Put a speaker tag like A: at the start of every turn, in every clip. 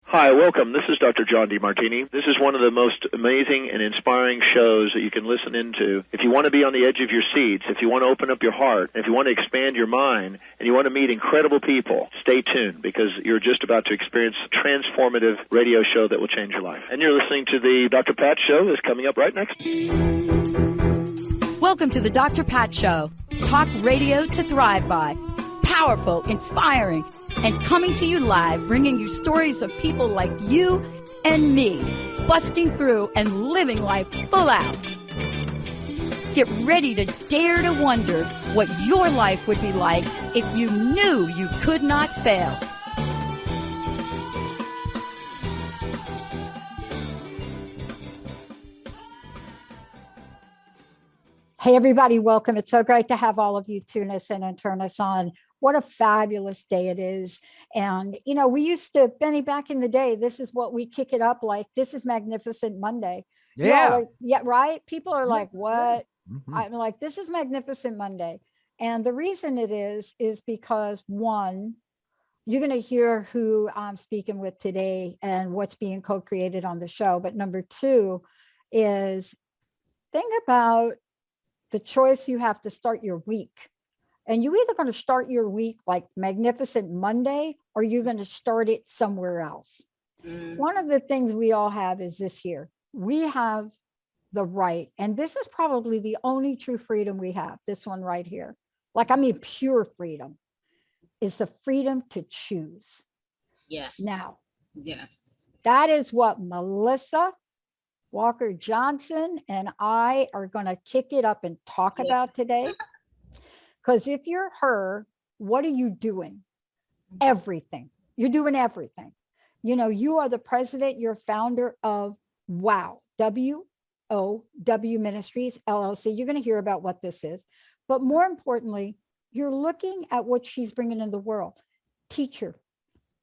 A: Hi, welcome. This is Dr. John DeMartini. This is one of the most amazing and inspiring shows that you can listen into. If you want to be on the edge of your seats, if you want to open up your heart, if you want to expand your mind, and you want to meet incredible people, stay tuned because you're just about to experience a transformative radio show that will change your life. And you're listening to the Dr. Pat Show that's coming up right next.
B: Welcome to the Dr. Pat Show. Talk radio to thrive by. Powerful, inspiring, and coming to you live, bringing you stories of people like you and me, busting through and living life full out. Get ready to dare to wonder what your life would be like if you knew you could not fail.
C: Hey, everybody, welcome. It's so great to have all of you tune us in and turn us on. What a fabulous day it is. And, you know, we used to, Benny, back in the day, this is what we kick it up like. This is Magnificent Monday.
D: Yeah.
C: Like, yeah, right? People are like, what?
D: Mm-hmm.
C: I'm like, this is Magnificent Monday. And the reason it is because, one, you're going to hear who I'm speaking with today and what's being co-created on the show. But number two is think about the choice you have to start your week. And you're either going to start your week like Magnificent Monday, or you're going to start it somewhere else. One of the things we all have is this here. We have the right, and this is probably the only true freedom we have, this one right here. Like, I mean, pure freedom is the freedom to choose.
E: Yes.
C: Now,
E: yes,
C: that is what Melissa Walker Johnson and I are going to kick it up and talk about today. Because if you're her, what are you doing? Everything. You're doing everything. You know, you are the president, you're founder of WOW, W-O-W Ministries, LLC. You're going to hear about what this is. But more importantly, you're looking at what she's bringing in the world. Teacher,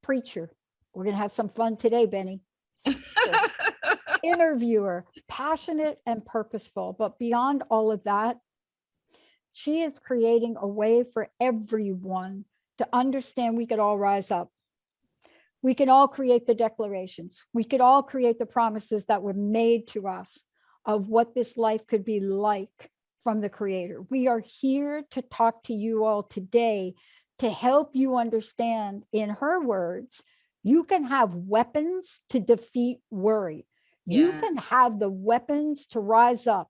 C: preacher. We're going to have some fun today, Benny. Interviewer, passionate and purposeful. But beyond all of that, she is creating a way for everyone to understand we could all rise up. We can all create the declarations. We could all create the promises that were made to us of what this life could be like from the Creator. We are here to talk to you all today to help you understand, in her words, you can have weapons to defeat worry. You can have the weapons to rise up.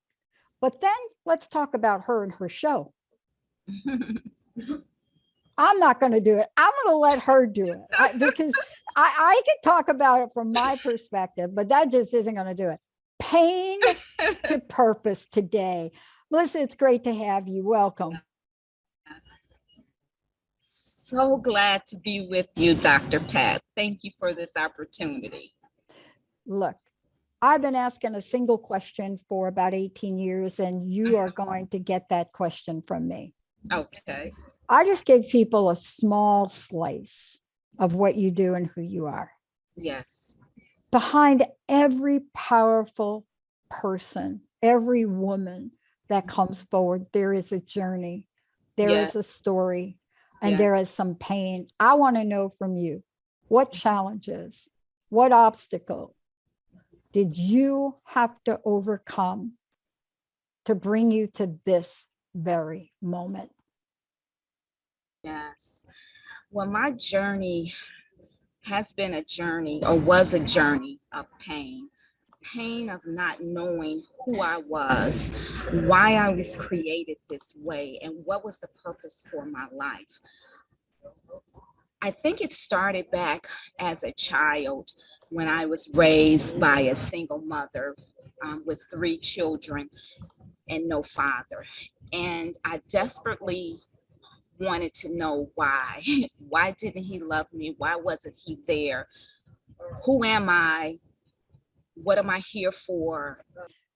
C: But then let's talk about her and her show. I'm not going to do it. I'm going to let her do it because I can talk about it from my perspective, but that just isn't going to do it. Pain to purpose today. Melissa, it's great to have you. Welcome.
E: So glad to be with you, Dr. Pat. Thank you for this opportunity.
C: Look, I've been asking a single question for about 18 years, and you are going to get that question from me.
E: Okay.
C: I just gave people a small slice of what you do and who you are.
E: Yes.
C: Behind every powerful person, every woman that comes forward, there is a journey, there is a story, and there is some pain. I want to know from you, what challenges, what obstacle did you have to overcome to bring you to this very moment?
E: Yes. Well, my journey has been a journey, or was a journey of pain of not knowing who I was, why I was created this way, and what was the purpose for my life. I think it started back as a child when I was raised by a single mother with 3 children and no father. And I desperately wanted to know why. Why didn't he love me? Why wasn't he there? Who am I? What am I here for?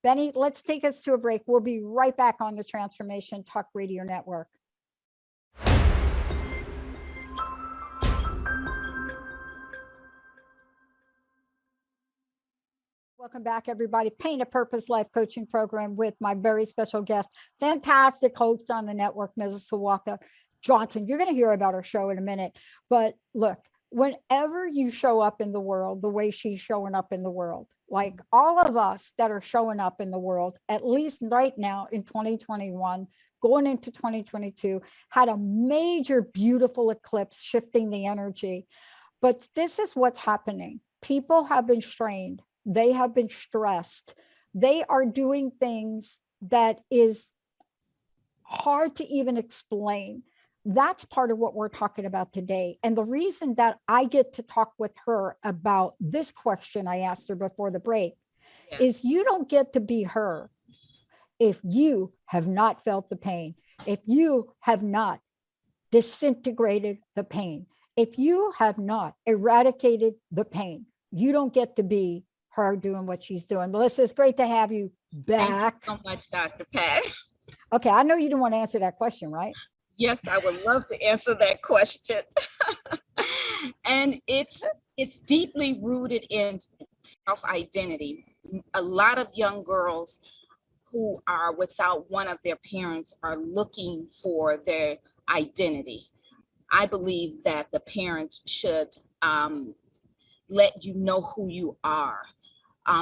C: Benny, let's take us to a break. We'll be right back on the Transformation Talk Radio Network. Welcome back, everybody. Pain of Purpose Life Coaching Program with my very special guest, fantastic host on the network, Mrs. Sawaka Johnson. You're going to hear about her show in a minute. But look, whenever you show up in the world, the way she's showing up in the world, like all of us that are showing up in the world, at least right now in 2021, going into 2022, had a major, beautiful eclipse shifting the energy. But this is what's happening. People have been strained. They have been stressed. They are doing things that is hard to even explain. That's part of what we're talking about today. And the reason that I get to talk with her about this question I asked her before the break is you don't get to be her if you have not felt the pain, if you have not disintegrated the pain, if you have not eradicated the pain. You don't get to be her doing what she's doing. Melissa, it's great to have you back.
E: Thank you so much, Dr. Pat.
C: Okay, I know you didn't want to answer that question, right?
E: Yes, I would love to answer that question. And it's deeply rooted in self-identity. A lot of young girls who are without one of their parents are looking for their identity. I believe that the parents should let you know who you are.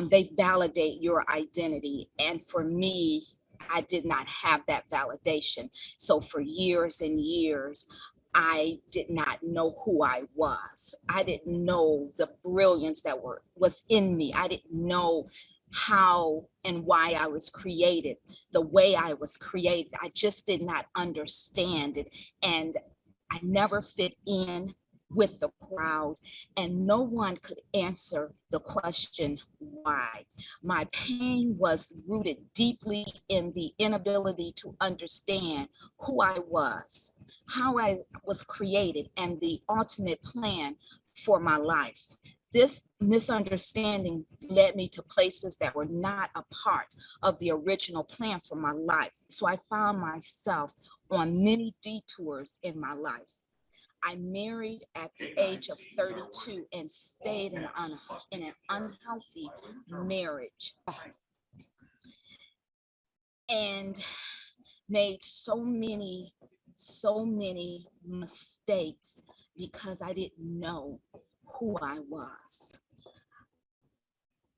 E: They validate your identity. And for me, I did not have that validation. So for years and years, I did not know who I was. I didn't know the brilliance that was in me. I didn't know how and why I was created, the way I was created. I just did not understand it. And I never fit in with the crowd, and no one could answer the question why. My pain was rooted deeply in the inability to understand who I was, how I was created, and the ultimate plan for my life. This misunderstanding led me to places that were not a part of the original plan for my life. So I found myself on many detours in my life. I married at the age of 32 and stayed in an unhealthy marriage and made so many mistakes because I didn't know who I was.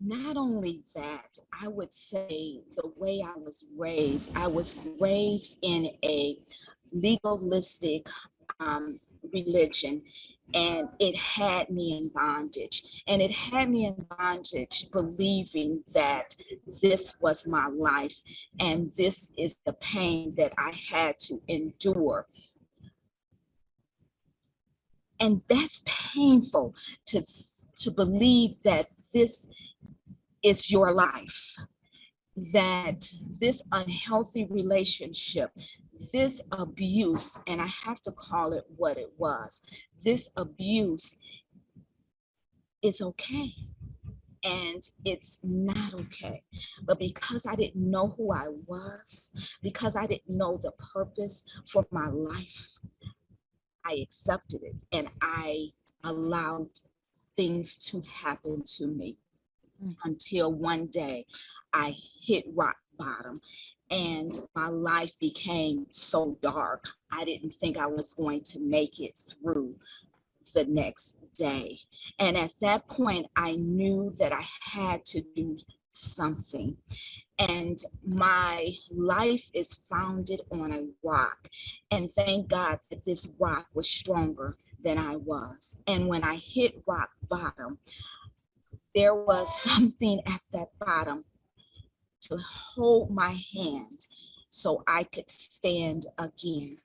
E: Not only that, I would say the way I was raised in a legalistic religion, and it had me in bondage. And it had me in bondage believing that this was my life and this is the pain that I had to endure. And that's painful to believe that this is your life, that this unhealthy relationship, this abuse, and I have to call it what it was, this abuse is okay. And it's not okay. But because I didn't know who I was, because I didn't know the purpose for my life, I accepted it and I allowed things to happen to me until one day I hit rock bottom and my life became so dark. I didn't think I was going to make it through the next day. And at that point, I knew that I had to do something. And my life is founded on a rock. And thank God that this rock was stronger than I was. And when I hit rock bottom, there was something at that bottom to hold my hand so I could stand again.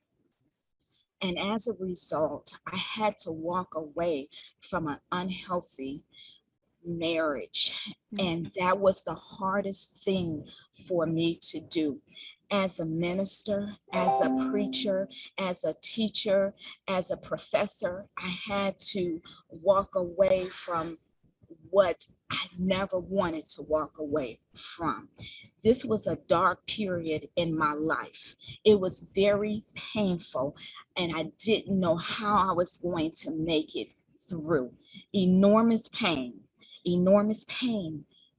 E: And as a result, I had to walk away from an unhealthy marriage. And that was the hardest thing for me to do. As a minister, as a preacher, as a teacher, as a professor, I had to walk away from what I never wanted to walk away from. This was a dark period in my life. It was very painful, and I didn't know how I was going to make it through. Enormous pain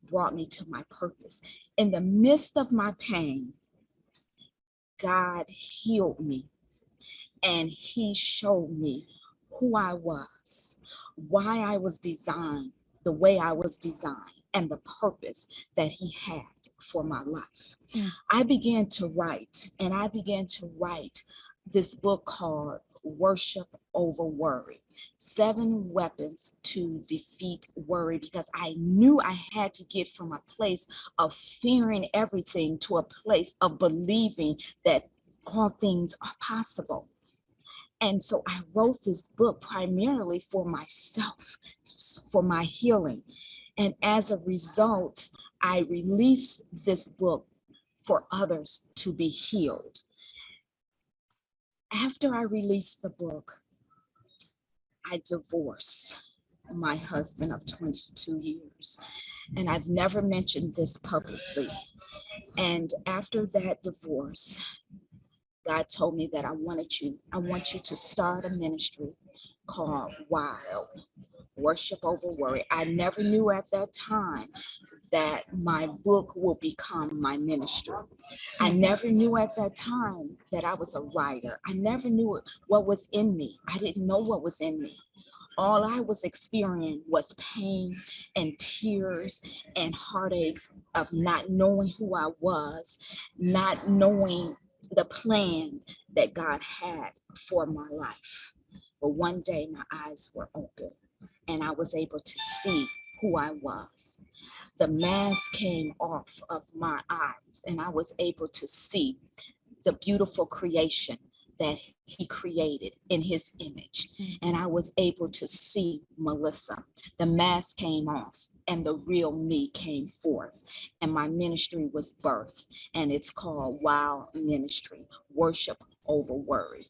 E: brought me to my purpose. In the midst of my pain, God healed me, and he showed me who I was, why I was designed the way I was designed, and the purpose that he had for my life. I began to write, and I began to write this book called Worship Over Worry, 7 Weapons to Defeat Worry, because I knew I had to get from a place of fearing everything to a place of believing that all things are possible. And so I wrote this book primarily for myself, for my healing. And as a result, I released this book for others to be healed. After I released the book, I divorced my husband of 22 years. And I've never mentioned this publicly. And after that divorce, God told me that I want you to start a ministry called Wild, Worship Over Worry. I never knew at that time that my book will become my ministry. I never knew at that time that I was a writer. I never knew what was in me. I didn't know what was in me. All I was experiencing was pain and tears and heartaches of not knowing who I was, not knowing the plan that God had for my life. But one day my eyes were open and I was able to see who I was. The mask came off of my eyes and I was able to see the beautiful creation that he created in his image. And I was able to see Melissa. The mask came off and the real me came forth. And my ministry was birthed. And it's called Wow Ministry, Worship Over Worry.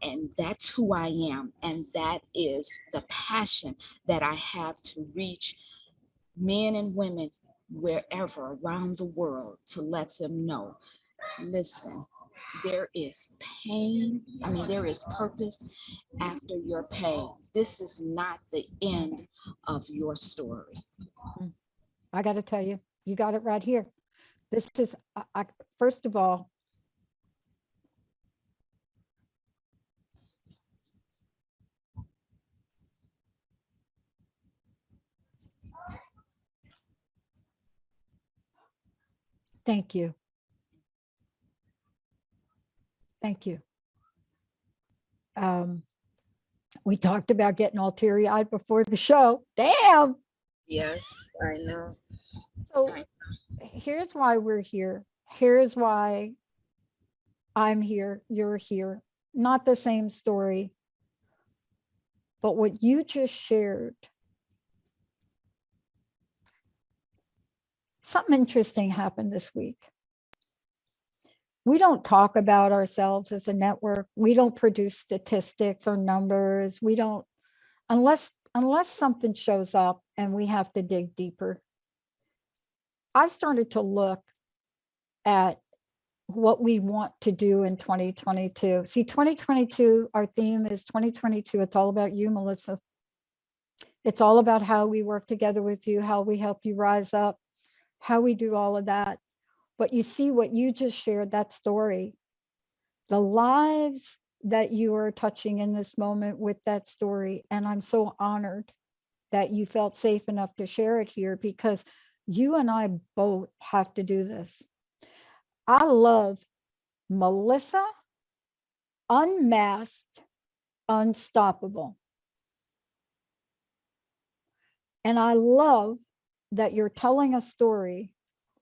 E: And that's who I am. And that is the passion that I have to reach men and women wherever around the world, to let them know, listen, there is pain. There is purpose after your pain. This is not the end of your story.
C: I got to tell you, you got it right here. This is, first of all, thank you. Thank you. We talked about getting all teary-eyed before the show. Damn.
E: Yes, I know.
C: So here's why we're here. Here's why I'm here. You're here. Not the same story, but what you just shared. Something interesting happened this week. We don't talk about ourselves as a network. We don't produce statistics or numbers. We don't, unless something shows up and we have to dig deeper. I started to look at what we want to do in 2022. See, 2022, our theme is 2022. It's all about you, Melissa. It's all about how we work together with you, how we help you rise up, how we do all of that. But you see what you just shared, that story, the lives that you are touching in this moment with that story. And I'm so honored that you felt safe enough to share it here, because you and I both have to do this. I love Melissa, Unmasked, Unstoppable. And I love that you're telling a story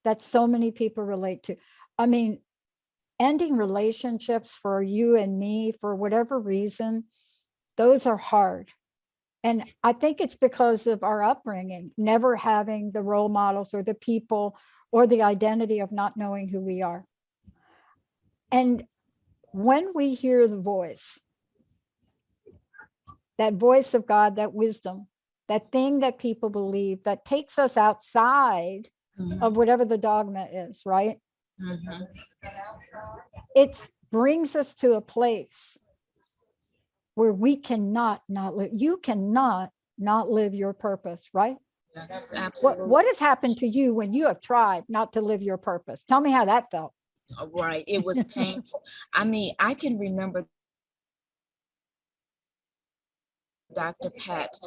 C: that so many people relate to. Ending relationships for you and me, for whatever reason, those are hard. And I think it's because of our upbringing, never having the role models or the people or the identity of not knowing who we are. And when we hear the voice, that voice of God, that wisdom, that thing that people believe that takes us outside of whatever the dogma is, right? It brings us to a place where we cannot not live. You cannot not live your purpose, right?
E: Yes, absolutely.
C: What has happened to you when you have tried not to live your purpose? Tell me how that felt.
E: Right. It was painful. I mean, I can remember Dr. Pat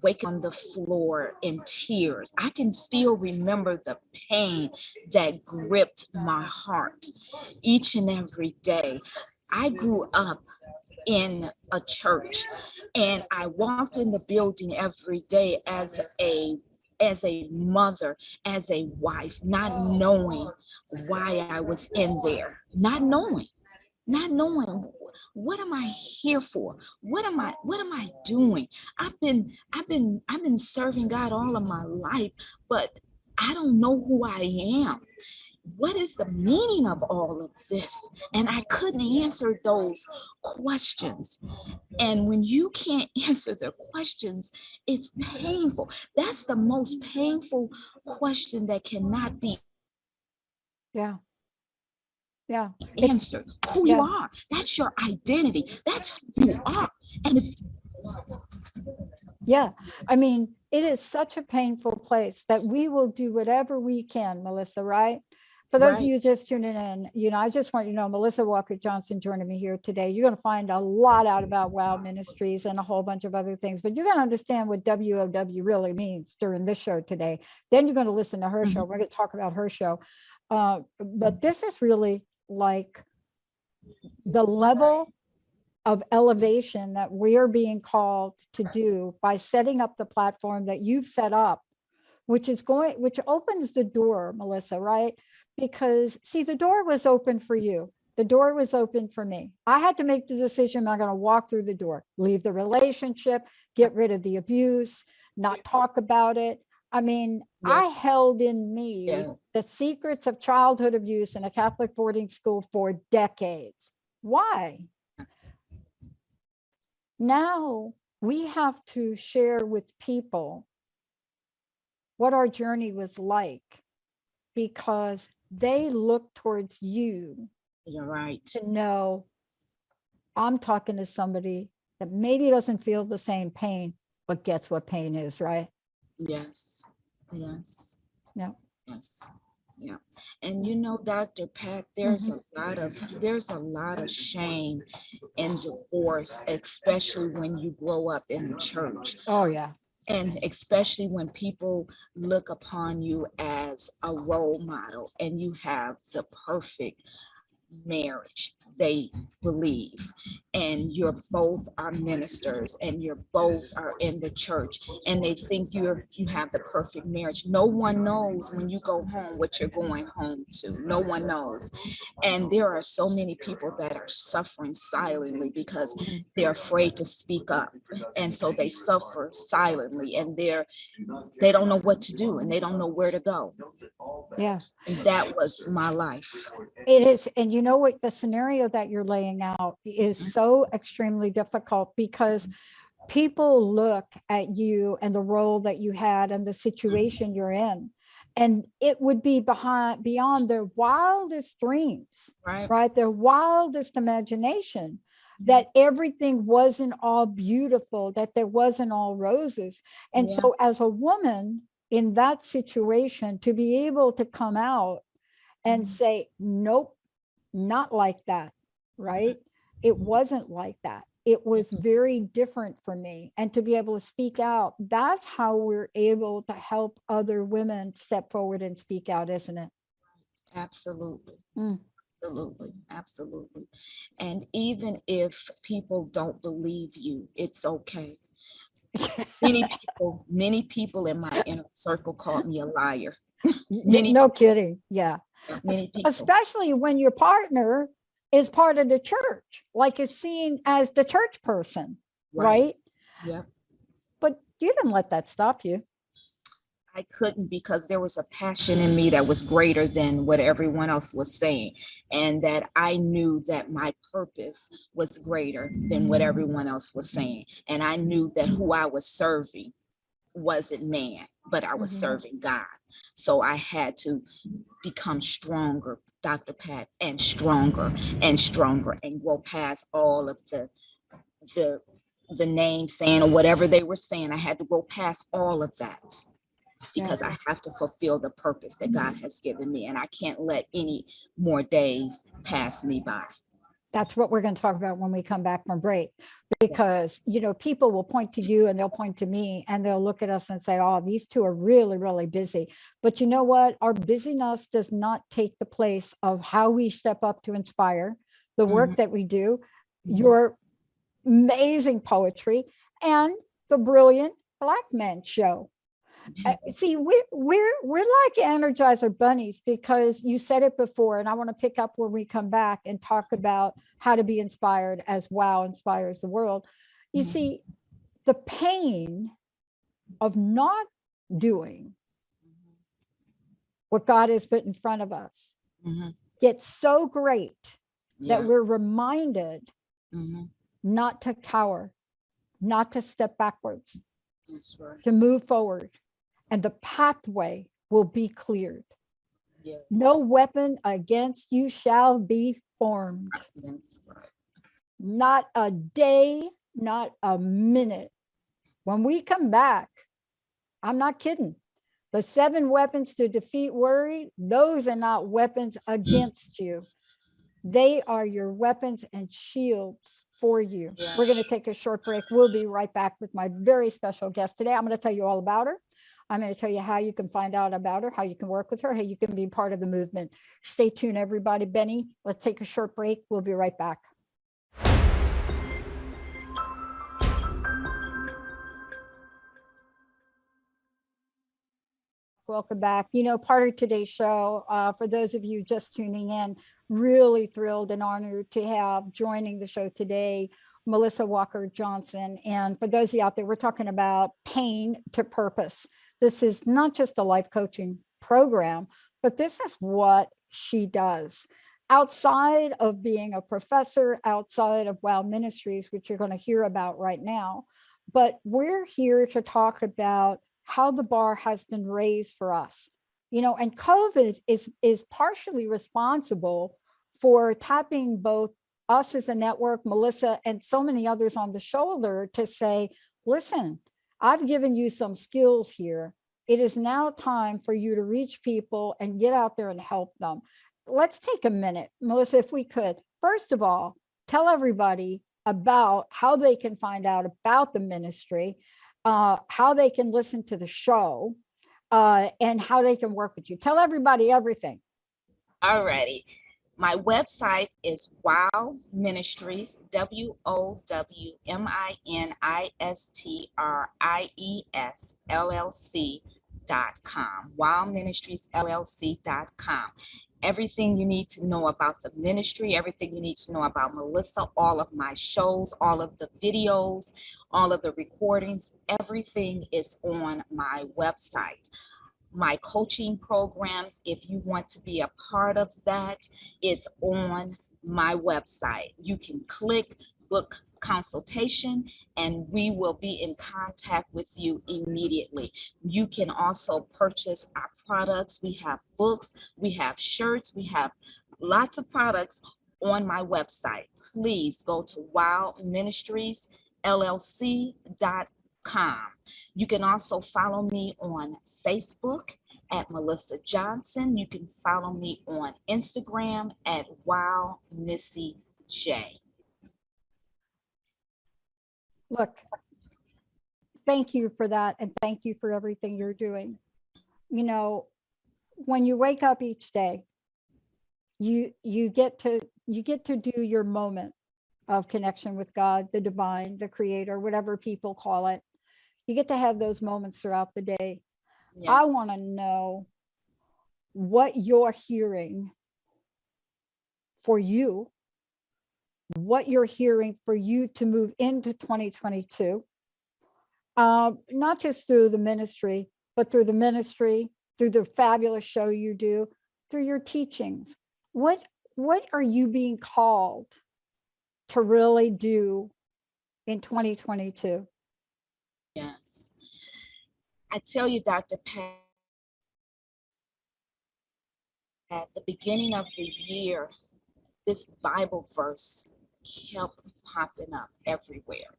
E: waking on the floor in tears. I can still remember the pain that gripped my heart each and every day. I grew up in a church, and I walked in the building every day as a mother, as a wife, not knowing why I was in there, not knowing what am I here for? What am I doing? I've been serving God all of my life, but I don't know who I am. What is the meaning of all of this? And I couldn't answer those questions. And when you can't answer the questions, it's painful. That's the most painful question that cannot be
C: Yeah. Yeah.
E: answered. Who you are. That's your identity. That's who you are. And if
C: Yeah. I mean, it is such a painful place that we will do whatever we can, Melissa, right? For those of
E: Right.
C: you just tuning in, I just want you to know Melissa Walker Johnson joining me here today. You're going to find a lot out about WOW Ministries and a whole bunch of other things, but you're going to understand what WOW really means during this show today. Then you're going to listen to her show. We're going to talk about her show. But this is really like the level of elevation that we are being called to do by setting up the platform that you've set up, which opens the door, Melissa, right? Because see, the door was open for you. The door was open for me. I had to make the decision, I'm going to walk through the door, leave the relationship, get rid of the abuse, not talk about it. I mean, I held in me the secrets of childhood abuse in a Catholic boarding school for decades. Why? Now we have to share with people what our journey was like, because they look towards you.
E: You're right.
C: To know I'm talking to somebody that maybe doesn't feel the same pain, but gets what pain is, right?
E: Yes. Yes.
C: Yeah.
E: Yes. Yeah. And Dr. Pat, there's a lot of shame in divorce, especially when you grow up in the church.
C: Oh yeah.
E: And especially when people look upon you as a role model and you have the perfect marriage they believe, and you're both are ministers and you're both are in the church, and they think you have the perfect marriage. No one knows when you go home what you're going home to. No one knows. And there are so many people that are suffering silently because they're afraid to speak up, and so they suffer silently, and they don't know what to do, and they don't know where to go.
C: Yeah.
E: And that was my life.
C: It is. And you know what, the scenario that you're laying out is so extremely difficult, because people look at you and the role that you had and the situation you're in, and it would be beyond their wildest dreams, right? Their wildest imagination, that everything wasn't all beautiful, that there wasn't all roses. And so as a woman in that situation, to be able to come out and say, nope, not like that, right? It wasn't like that. It was very different for me. And to be able to speak out, that's how we're able to help other women step forward and speak out, isn't it?
E: Absolutely. Absolutely. Absolutely. And even if people don't believe you, it's okay. Many people in my inner circle called me a liar.
C: No kidding. Yeah.
E: Many people.
C: Especially when your partner is part of the church, like is seen as the church person, right?
E: Yeah.
C: But you didn't let that stop you.
E: I couldn't, because there was a passion in me that was greater than what everyone else was saying, and that I knew that my purpose was greater than what everyone else was saying. And I knew that who I was serving wasn't man, but I was serving God. So I had to become stronger, Dr. Pat, and stronger and stronger, and go past all of the name saying or whatever they were saying. I had to go past all of that. because I have to fulfill the purpose that God has given me, and I can't let any more days pass me by.
C: That's what we're going to talk about when we come back from break, because, you know, people will point to you and they'll point to me and they'll look at us and say, oh, these two are really, really busy. But you know what? Our busyness does not take the place of how we step up to inspire, the work that we do, your amazing poetry, and the brilliant Black Men Show. See, we're like Energizer bunnies, because you said it before, and I want to pick up when we come back and talk about how to be inspired as WOW inspires the world. You see, the pain of not doing what God has put in front of us gets so great that we're reminded not to cower, not to step backwards, to move forward. And the pathway will be cleared. Yes. No weapon against you shall be formed. Not a day, not a minute. When we come back, I'm not kidding. The 7 weapons to defeat worry, those are not weapons against you. They are your weapons and shields for you. Yes. We're going to take a short break. We'll be right back with my very special guest today. I'm going to tell you all about her. I'm going to tell you how you can find out about her, how you can work with her, how you can be part of the movement. Stay tuned, everybody. Benny, let's take a short break. We'll be right back. Welcome back. You know, part of today's show, for those of you just tuning in, really thrilled and honored to have joining the show today, Melissa Walker Johnson. And for those of you out there, we're talking about pain to purpose. This is not just a life coaching program, but this is what she does. Outside of being a professor, outside of WOW Ministries, which you're going to hear about right now, but we're here to talk about how the bar has been raised for us. You know, and COVID is partially responsible for tapping both us as a network, Melissa, and so many others on the shoulder to say, listen, I've given you some skills here. It is now time for you to reach people and get out there and help them. Let's take a minute, Melissa, if we could. First of all, tell everybody about how they can find out about the ministry, how they can listen to the show, and how they can work with you. Tell everybody everything.
E: All righty. My website is WOW Ministries, WOWMINISTRIES WowMinistriesLLC.com. Everything you need to know about the ministry, everything you need to know about Melissa, all of my shows, all of the videos, all of the recordings, everything is on my website. My coaching programs, if you want to be a part of that, it's on my website. You can click book consultation and we will be in contact with you immediately. You can also purchase our products. We have books, we have shirts, we have lots of products on my website. Please go to WowMinistriesLLC.com. You can also follow me on Facebook at Melissa Johnson. You can follow me on Instagram at WowMissyJ.
C: Look, thank you for that. And thank you for everything you're doing. You know, when you wake up each day, you get to do your moment of connection with God, the divine, the creator, whatever people call it. You get to have those moments throughout the day. Yes. I want to know what you're hearing for you, what you're hearing for you to move into 2022, not just through the ministry, but through the ministry, through the fabulous show you do, through your teachings. What are you being called to really do in 2022?
E: Yes. I tell you, Dr. Pat, at the beginning of the year, this Bible verse kept popping up everywhere.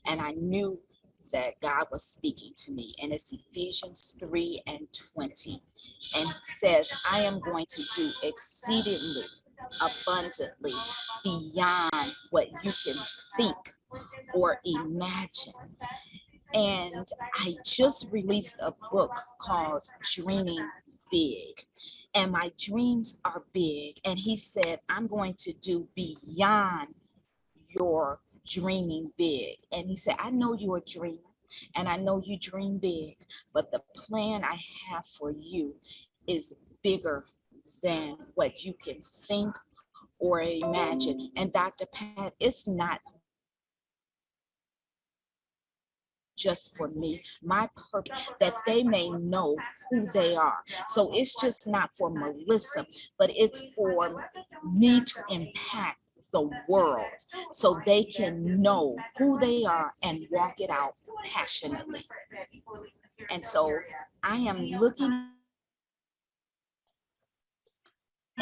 E: And I knew that God was speaking to me, and it's Ephesians 3:20, and it says, I am going to do exceedingly abundantly beyond what you can think or imagine. And I just released a book called Dreaming Big, and my dreams are big. And he said, I'm going to do beyond your dreaming big. And he said, I know you're a dreamer and I know you dream big, but the plan I have for you is bigger than what you can think or imagine. And Dr. Pat, it's not just for me, my purpose, that they may know who they are. So it's just not for Melissa, but it's for me to impact the world so they can know who they are and walk it out passionately. And so I am looking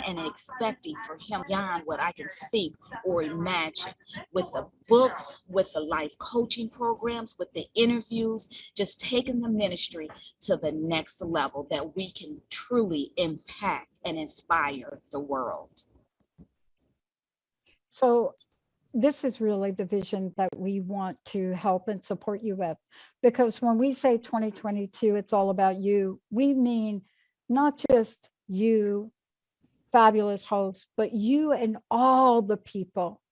E: and expecting for him beyond what I can think or imagine, with the books, with the life coaching programs, with the interviews, just taking the ministry to the next level that we can truly impact and inspire the world.
C: So this is really the vision that we want to help and support you with, because when we say 2022, it's all about you, we mean not just you, fabulous host, but you and all the people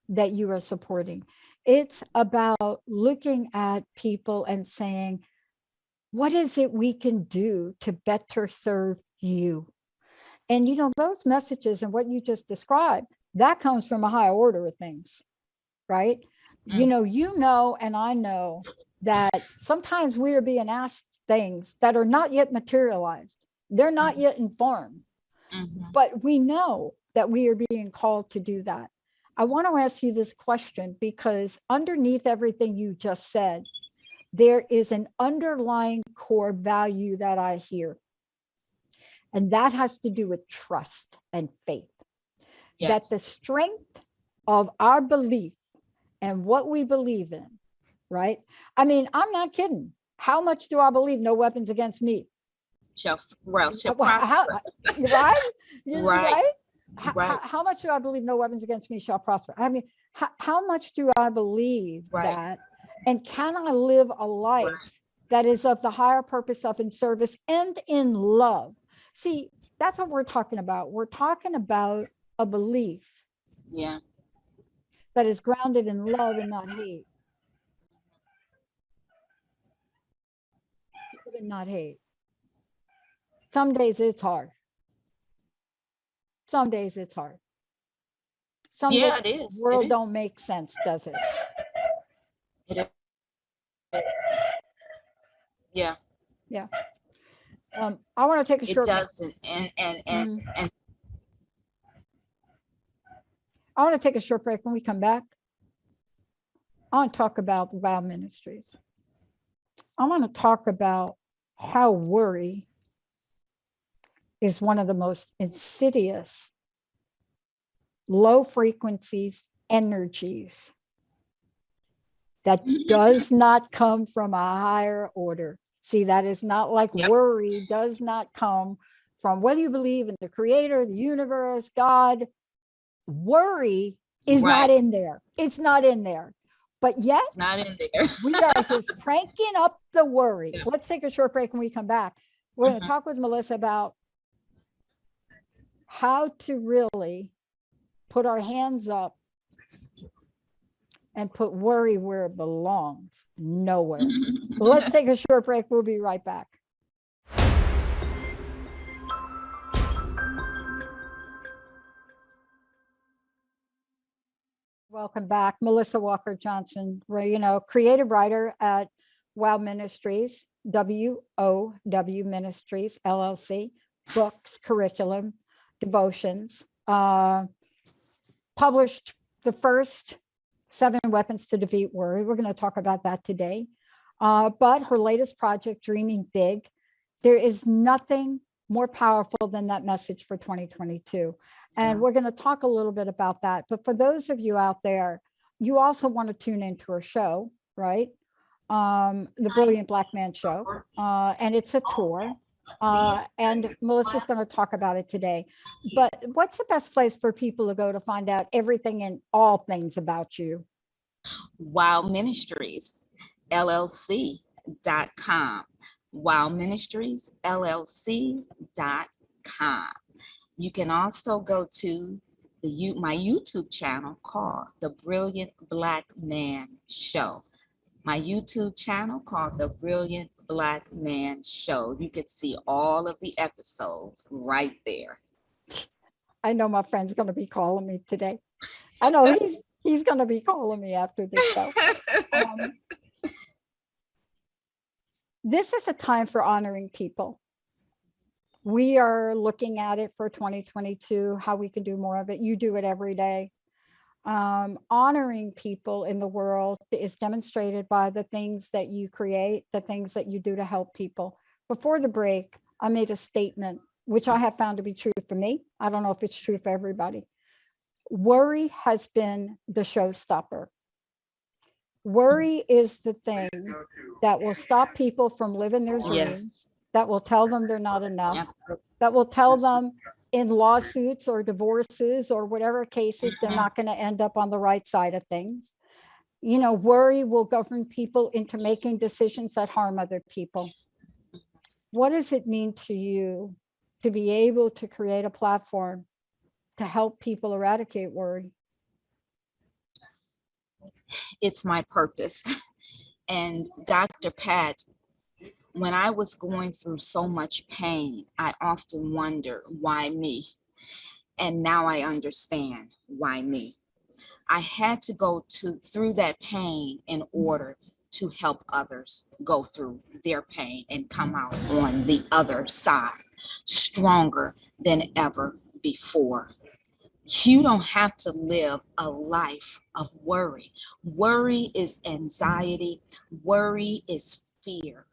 C: that you are supporting. It's about looking at people and saying, what is it we can do to better serve you? And you know, those messages and what you just described, that comes from a higher order of things, right? You know, and I know that sometimes we are being asked things that are not yet materialized. They're not yet informed. But we know that we are being called to do that. I want to ask you this question, because underneath everything you just said, there is an underlying core value that I hear. And that has to do with trust and faith. Yes. That the strength of our belief and what we believe in, right? I mean, I'm not kidding. How much do I believe no weapons against me
E: shall prosper?
C: Right?
E: Right.
C: Right. How much do I believe no weapons against me shall prosper? I mean, how much do I believe that? And can I live a life that is of the higher purpose of in service and in love? See, that's what we're talking about. We're talking about a belief that is grounded in love and not hate. And not hate. Some days it's hard. Some days it's hard. Some days
E: it is.
C: The world don't make sense, does it?
E: It is. Yeah.
C: Yeah. I want to take a short break.
E: It doesn't. And
C: I want to take a short break. When we come back, I want to talk about WOW Ministries. I want to talk about how worry is one of the most insidious, low frequencies, energies that does not come from a higher order. See, that is not like worry does not come from, whether you believe in the creator, the universe, God. Worry is not in there. It's not in there. But yet,
E: it's not in there.
C: We are just cranking up the worry. Let's take a short break. When we come back, we're going to talk with Melissa about how to really put our hands up and put worry where it belongs, nowhere. Let's take a short break. We'll be right back. Welcome back. Melissa Walker Johnson, creative writer at WOW Ministries, WOW Ministries, LLC, books, curriculum, devotions, published the first 7 Weapons to Defeat Worry. We're going to talk about that today. But her latest project, Dreaming Big, there is nothing more powerful than that message for 2022. And we're going to talk a little bit about that. But for those of you out there, you also want to tune into her show, right? the Brilliant Black Man Show, and it's a tour. And Melissa's going to talk about it today. But what's the best place for people to go to find out everything and all things about you?
E: Wow Ministries, LLC.com. Wow Ministries, LLC.com. You can also go to my YouTube channel called The Brilliant Black Man Show. My YouTube channel called The Brilliant Black Man Show. You can see all of the episodes right there.
C: I know my friend's going to be calling me today. I know he's going to be calling me after this show. This is a time for honoring people. We are looking at it for 2022, how we can do more of it. You do it every day. Honoring people in the world is demonstrated by the things that you create, the things that you do to help people. Before the break, I made a statement, which I have found to be true for me. I don't know if it's true for everybody. Worry has been the showstopper. Worry is the thing that will stop people from living their dreams, yes, that will tell them they're not enough, yep, that will tell them in lawsuits or divorces or whatever cases, they're not going to end up on the right side of things. You know, worry will govern people into making decisions that harm other people. What does it mean to you to be able to create a platform to help people eradicate worry?
E: It's my purpose. And Dr. Pat, when I was going through so much pain, I often wonder, why me? And now I understand why me. I had to go through that pain in order to help others go through their pain and come out on the other side stronger than ever before. You don't have to live a life of worry. Worry is anxiety. Worry is fear.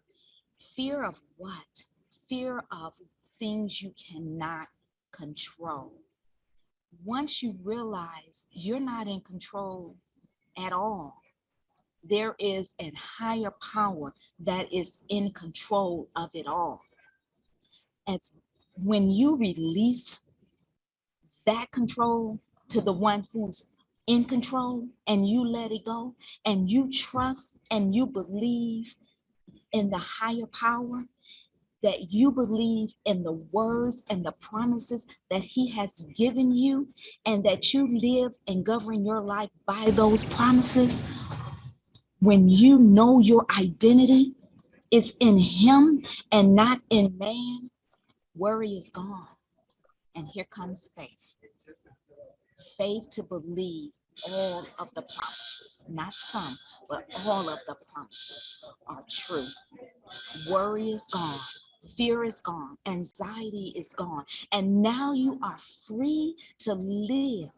E: Fear of what? Fear of things you cannot control. Once you realize you're not in control at all, there is a higher power that is in control of it all. As when you release that control to the one who's in control, and you let it go, and you trust and you believe in the higher power, that you believe in the words and the promises that he has given you, and that you live and govern your life by those promises, when you know your identity is in him and not in man, worry is gone. And here comes faith. Faith to believe all of the promises, not some, but all of the promises are true. Worry is gone. Fear is gone. Anxiety is gone. And now you are free to live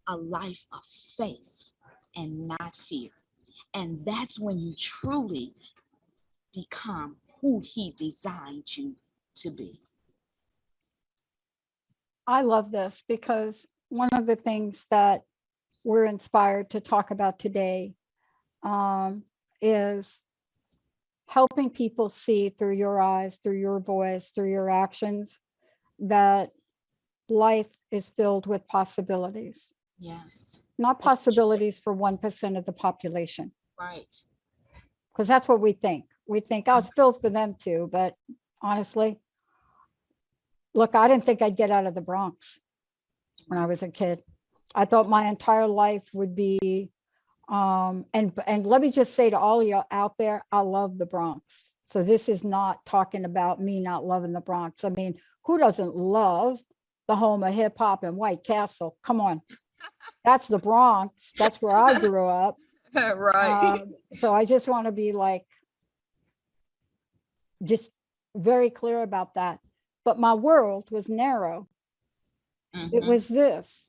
E: a life of faith and not fear. And that's when you truly become who he designed you to be.
C: I love this because one of the things that we're inspired to talk about today is helping people see through your eyes, through your voice, through your actions, that life is filled with possibilities.
E: Yes.
C: Not possibilities for 1% of the population.
E: Right.
C: Because that's what we think. We think, oh, it's filled for them too. But honestly, look, I didn't think I'd get out of the Bronx when I was a kid. I thought my entire life would be, and let me just say to all of you out there, I love the Bronx. So this is not talking about me not loving the Bronx. I mean, who doesn't love the home of hip hop and White Castle? Come on. That's the Bronx. That's where I grew up.
E: Right.
C: So I just want to be like, just very clear about that. But my world was narrow. Mm-hmm. It was this,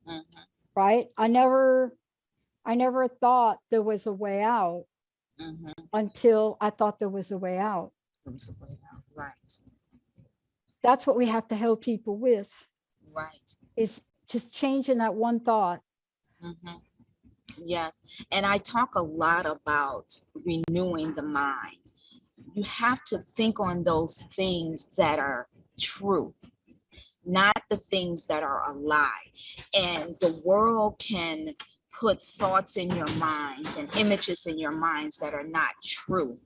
C: mm-hmm. Right? I never thought there was a way out, mm-hmm. until I thought there was a way out.
E: There was a way out, right.
C: That's what we have to help people with.
E: Right.
C: Is just changing that one thought.
E: Mm-hmm. Yes. And I talk a lot about renewing the mind. You have to think on those things that are true, not the things that are a lie. And the world can put thoughts in your minds and images in your minds that are not true.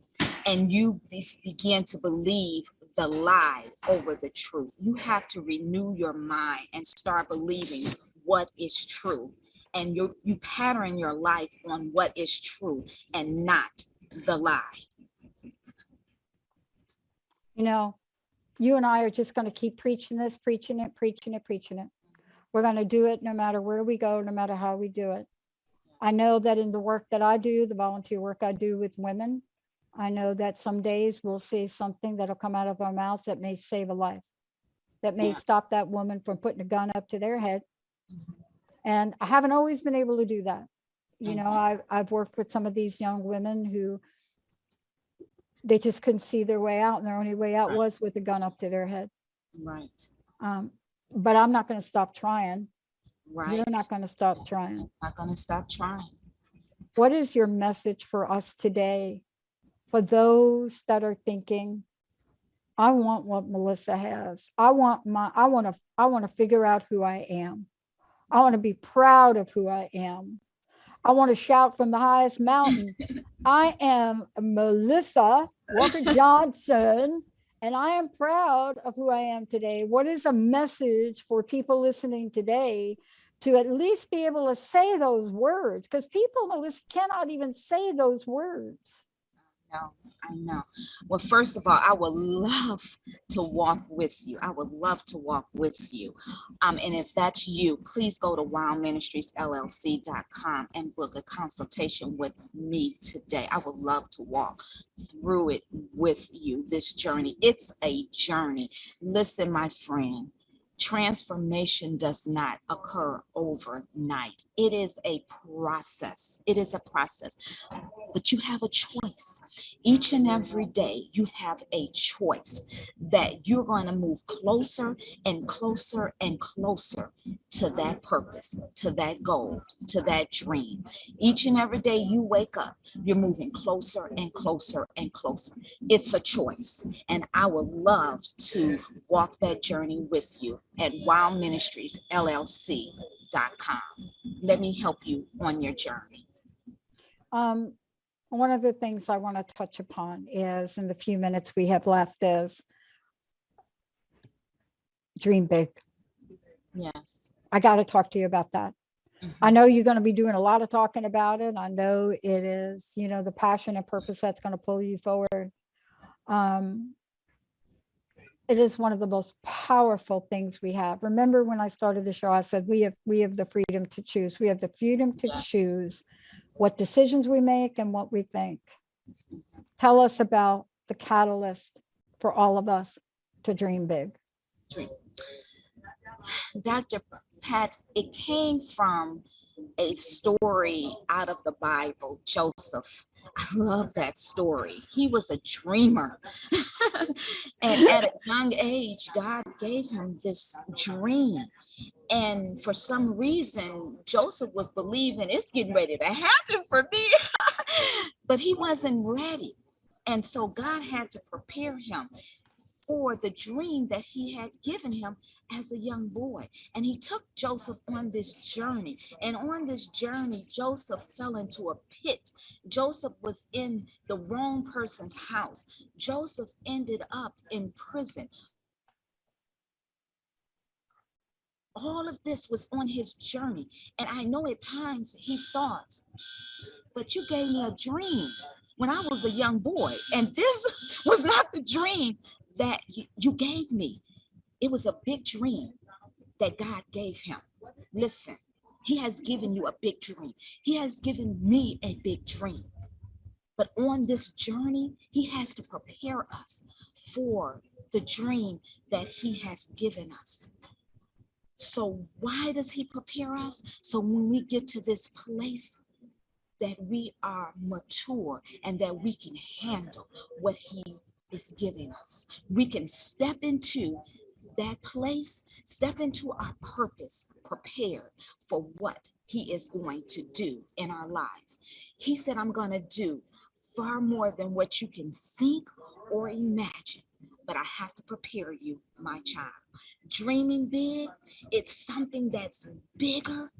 E: And you begin to believe the lie over the truth. You have to renew your mind and start believing what is true. And you pattern your life on what is true and not the lie.
C: You know, you and I are just going to keep preaching this, preaching it, preaching it, preaching it. We're going to do it no matter where we go, no matter how we do it. I know that in the work that I do, the volunteer work I do with women, I know that some days we'll see something that'll come out of our mouths that may save a life, that may stop that woman from putting a gun up to their head. And I haven't always been able to do that. You know, I've worked with some of these young women who they just couldn't see their way out, and their only way out was with a gun up to their head.
E: Right.
C: But I'm not going to stop trying.
E: Right.
C: You're not going to stop trying.
E: I'm not going to stop trying.
C: What is your message for us today? For those that are thinking, I want what Melissa has. I want to figure out who I am. I want to be proud of who I am. I want to shout from the highest mountain, I am Melissa Walker Johnson, and I am proud of who I am today. What is a message for people listening today to at least be able to say those words? Because people, Melissa, cannot even say those words.
E: I know. Well, first of all, I would love to walk with you. I would love to walk with you. And if that's you, please go to wildministriesllc.com and book a consultation with me today. I would love to walk through it with you, this journey. It's a journey. Listen, my friend. Transformation does not occur overnight. It is a process. It is a process. But you have a choice. Each and every day, you have a choice that you're going to move closer and closer and closer to that purpose, to that goal, to that dream. Each and every day you wake up, you're moving closer and closer and closer. It's a choice. And I would love to walk that journey with you at wildministriesllc.com. Let me help you on your journey.
C: One of the things I want to touch upon is, in the few minutes we have left, is dream big.
E: Yes.
C: I got to talk to you about that. I know you're going to be doing a lot of talking about it. I know it is, you know, the passion and purpose that's going to pull you forward. It is one of the most powerful things we have. Remember when I started the show, I said we have the freedom to choose. We have the freedom to choose what decisions we make and what we think. Tell us about the catalyst for all of us to dream big.
E: Dr. Pat, it came from a story out of the Bible, Joseph. I love that story. He was a dreamer. And at a young age, God gave him this dream. And for some reason, Joseph was believing it's getting ready to happen for me. But he wasn't ready. And so God had to prepare him for the dream that he had given him as a young boy. And he took Joseph on this journey. And on this journey, Joseph fell into a pit. Joseph was in the wrong person's house. Joseph ended up in prison. All of this was on his journey. And I know at times he thought, but you gave me a dream when I was a young boy, and this was not the dream that you gave me. It was a big dream that God gave him. Listen, he has given you a big dream. He has given me a big dream. But on this journey, he has to prepare us for the dream that he has given us. So why does he prepare us? So when we get to this place, that we are mature and that we can handle what he is giving us. We can step into that place, step into our purpose, prepared for what he is going to do in our lives. He said, I'm going to do far more than what you can think or imagine, but I have to prepare you, my child. Dreaming big, it's something that's bigger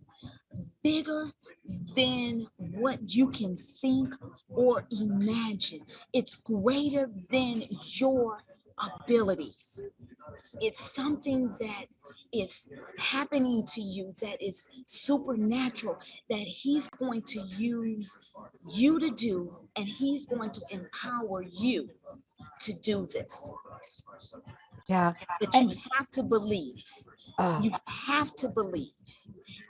E: than what you can think or imagine. It's greater than your abilities. It's something that is happening to you that is supernatural, that he's going to use you to do, and he's going to empower you to do this.
C: Yeah.
E: But
C: And
E: you have to believe. You have to believe.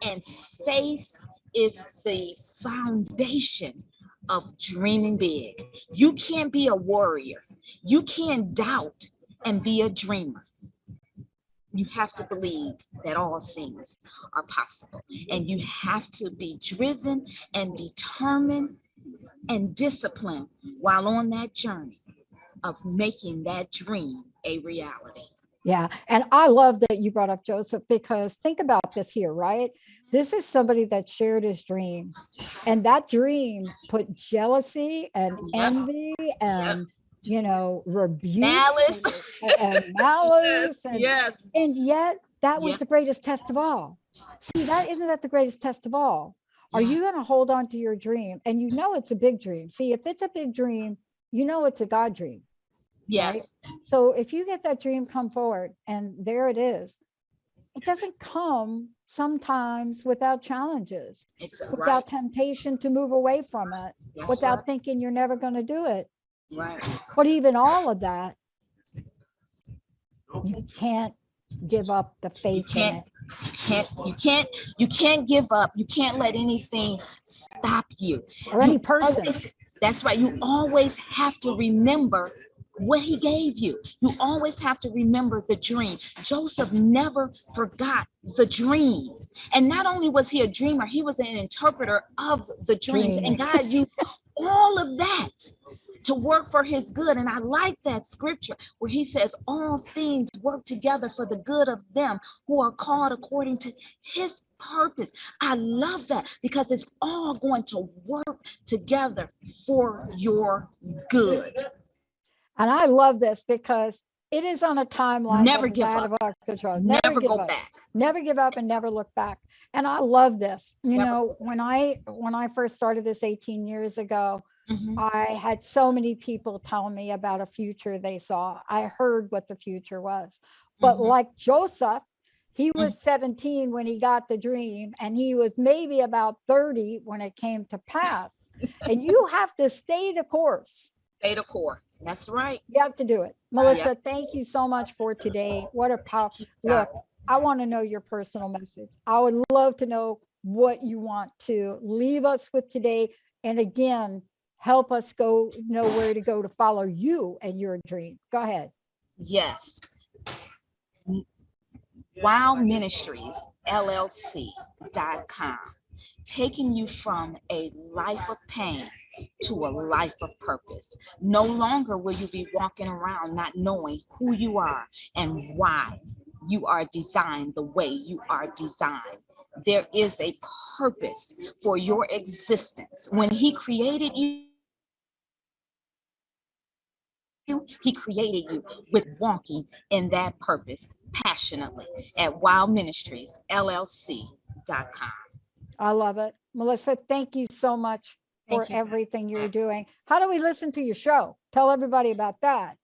E: And faith is the foundation of dreaming big. You can't be a warrior. You can't doubt and be a dreamer. You have to believe that all things are possible. And you have to be driven and determined and disciplined while on that journey of making that dream a reality.
C: yeah. And I love that you brought up Joseph, because think about this here, right? This is somebody that shared his dream, and that dream put jealousy and
E: Yep.
C: envy and, rebuke
E: Malice.
C: and malice.
E: Yes.
C: And yet that was
E: Yep.
C: the greatest test of all. See, isn't that the greatest test of all? Are you going to hold on to your dream? And it's a big dream. See, if it's a big dream, it's a God dream.
E: Yes.
C: Right? So if you get that dream come forward and there it is, it doesn't come sometimes without challenges, without temptation to move away from it, without thinking you're never going to do it.
E: Right.
C: But even all of that, you can't give up the faith in it.
E: You can't give up. You can't let anything stop you.
C: Or any person.
E: That's right. You always have to remember what he gave you. You always have to remember the dream. Joseph never forgot the dream. And not only was he a dreamer, he was an interpreter of the dreams. And God used all of that to work for his good. And I like that scripture where he says, all things work together for the good of them who are called according to his purpose. I love that, because it's all going to work together for your good.
C: And I love this because it is on a timeline
E: Never give
C: out
E: up.
C: of our control.
E: Never
C: give
E: go
C: up.
E: back.
C: Never give up and never look back. And I love this. When I first started this 18 years ago, I had so many people tell me about a future they saw. I heard what the future was. But like Joseph, he was 17 when he got the dream, and he was maybe about 30 when it came to pass. And you have to stay the course.
E: Stay the course. That's right.
C: You have to do it. Melissa, thank you so much for today. What a power. Look, I want to know your personal message. I would love to know what you want to leave us with today. And again, help us know where to go to follow you and your dream. Go ahead.
E: Yes. Wow Ministries, LLC.com. Taking you from a life of pain to a life of purpose. No longer will you be walking around not knowing who you are and why you are designed the way you are designed. There is a purpose for your existence. When he created you, he created you with walking in that purpose passionately at Wow Ministries, LLC.com.
C: I love it. Melissa, thank you so much for everything you're doing. How do we listen to your show? Tell everybody about that.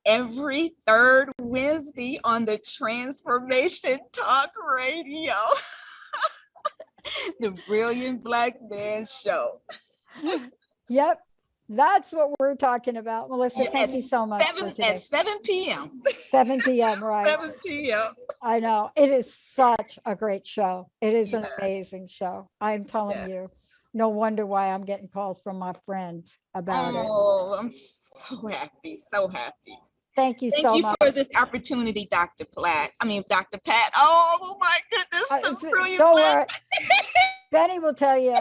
E: Every third Wednesday on the Transformation Talk Radio. The Brilliant Black Man Show.
C: Yep. That's what we're talking about. Melissa, thank you so much for today.
E: At 7 p.m.
C: 7 p.m., right.
E: 7 p.m.
C: I know. It is such a great show. It is an amazing show. I'm telling you. No wonder why I'm getting calls from my friends about it.
E: Oh, I'm so happy. So happy.
C: Thank you so much.
E: Thank you for this opportunity, Dr. Platt. Dr. Pat. Oh, my goodness.
C: Don't worry. Benny will tell you.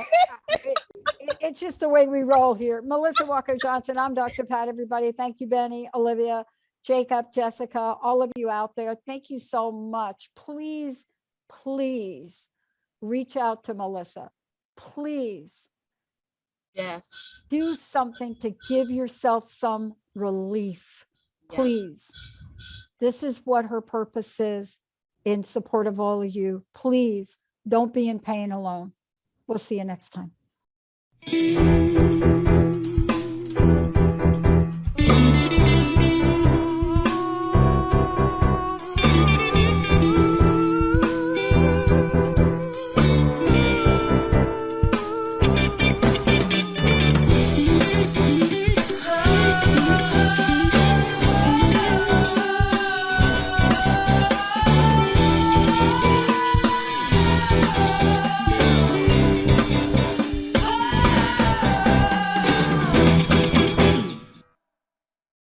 C: It's just the way we roll here. Melissa Walker Johnson. I'm Dr. Pat, everybody. Thank you, Benny, Olivia, Jacob, Jessica, all of you out there. Thank you so much. Please please reach out to Melissa. Please
E: Yes.
C: do something to give yourself some relief.
E: Yes.
C: Please. This is what her purpose is in support of all of you. Please don't be in pain alone. We'll see you next time.